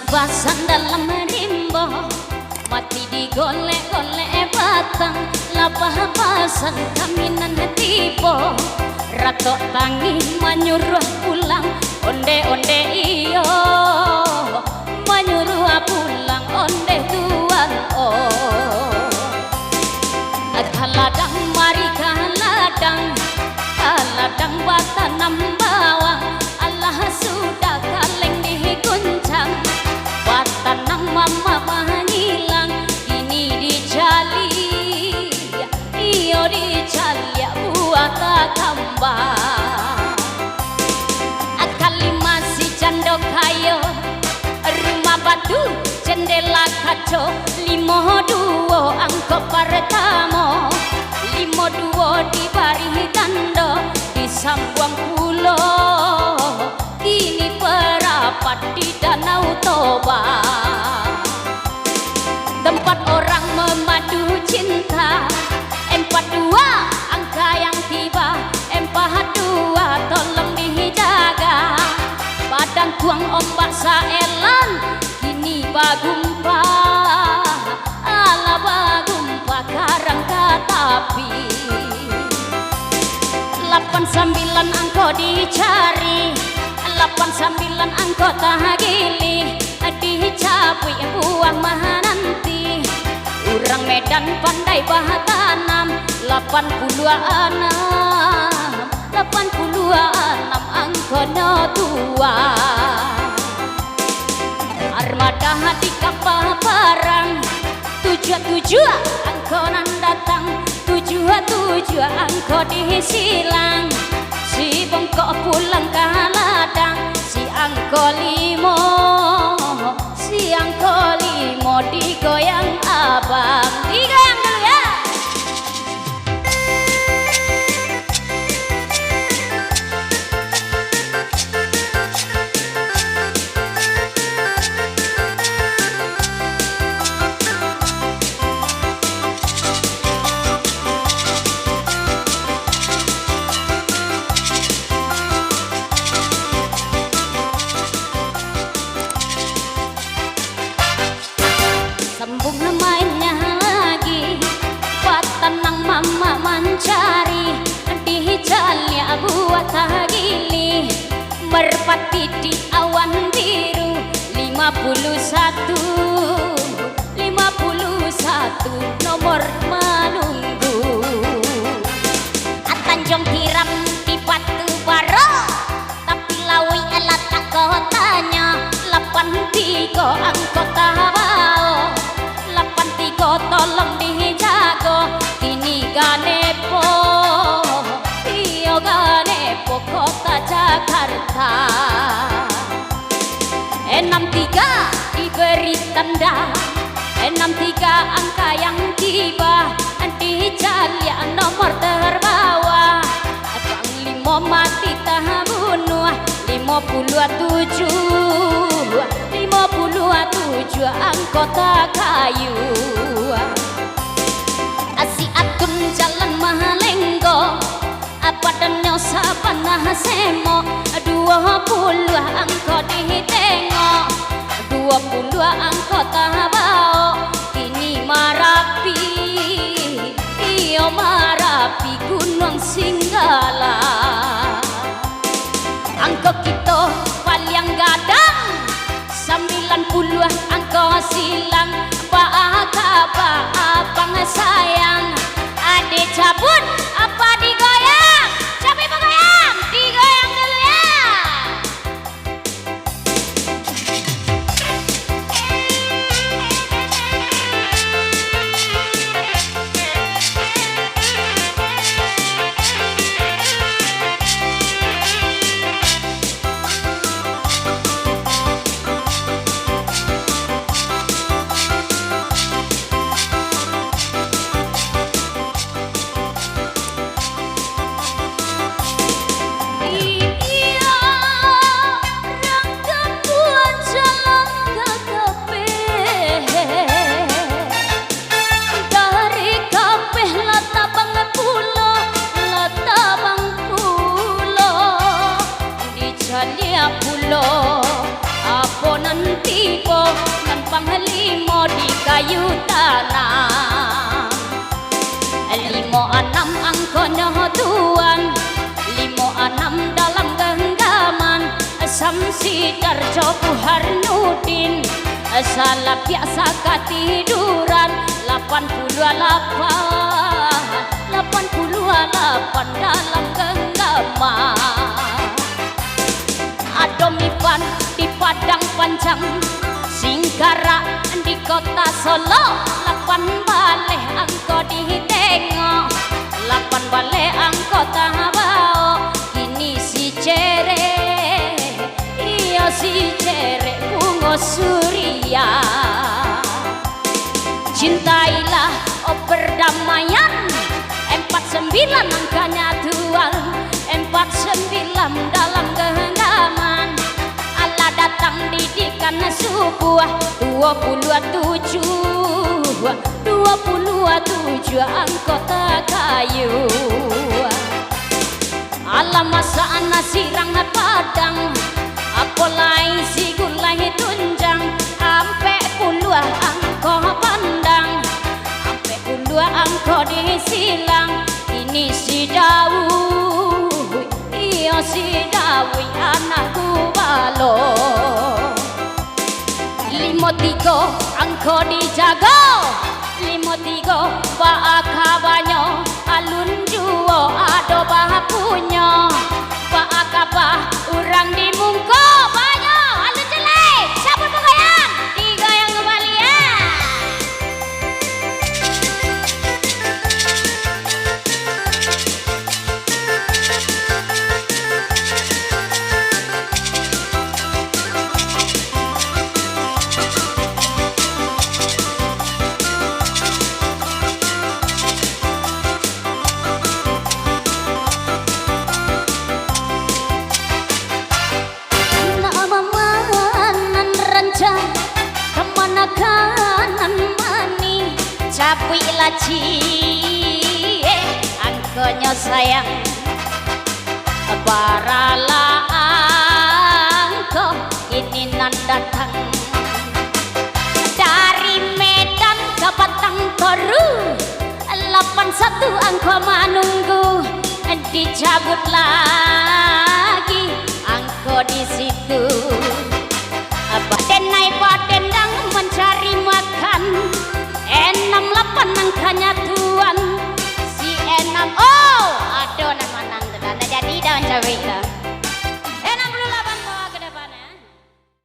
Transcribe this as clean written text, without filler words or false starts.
Pasan dalam rimba mati digolek-golek batang lapah pasan kaminan tiba ratok tangi manyuruh pulang onde-onde iyo manyuruh pulang onde tuan kaladang mari kaladang batanam bawang Allah sudah kaleng diguncang tanang mama menghilang ini dicali iyo dicali buat tambah kali masih jando kayo rumah batu jendela kaco limo duo angkot pertama limo duo di bari tando di Sambuang Pulau ini perapat di Danau Toba tempat orang memadu cinta 42 angka yang tiba 42 tolong dijaga badan tuang ombak saelan kini bagumpa ala bagumpa karang katapi 89 angko dicari 89 angko tahagili dicapui buang maha nanti urang Medan pandai bahatanam 86 angko no tua armada di kapal perang 77 angko nan datang 77 angko disilang si bengkok pulang ke ladang si angko limo digoyang abang digoyang dulu ya sambung mainnya lagi patanang mama mencari di jalnya buat gili merpati di awan biru 51 nomor menunggu Tanjung Tiram di Batu Baro tapi lawi elat tak kotanya 83 anggota bau 83 tolong dijago kini ganepo iyo ganepo kota Jakarta 63 diberi tanda 63 angka yang tiba di jalya nomor terbawah Panglima mati tak bunuh 57 anggota kayu asi atun jalan mahalenggo apa dan nyosa panah semo 20 angkot ditengok 20 anggota bau ini Marapi iyo Marapi Gunung Singgala angkot kita paling gadang 90 angkot silang abang sayang adik cabut apa digoyang capek bergoyang digoyang dulu ya numpang limo di kayu tanam. 56 angkonya tuan, 56 dalam genggaman. Samsi Darjo Buharnudin, salah biasa ketiduran. 88 dalam genggaman. Adomipan di Padang Panjang, Singkara di kota Solo. 8 baleh angko ditengok, 8 baleh angko tabao. Kini si cere, iya si cere bungo surya. Cintailah perdamaian, 49 angkanya tual, 49 dalam genggaman. Allah datang didikan sebuah 27 anggota kayu. Allah masak nasi rang padang, apolai si gulai tunjang. Ampe puluh angko pandang, ampe puluh angko disilang. Ini si Dawu, iya si Dawu anakku balo. 53 angko dijago, 53 pak kabanyo. Alun juo ado bahapunyo, pak akabah urang dimungko banyo. Alun jelek, sabun pegayang, digoyang kembali ya. Capui laci angkonya sayang, barala angko ini nan datang dari Medan ke Batang Toru. 81 angko menunggu, dicabutlah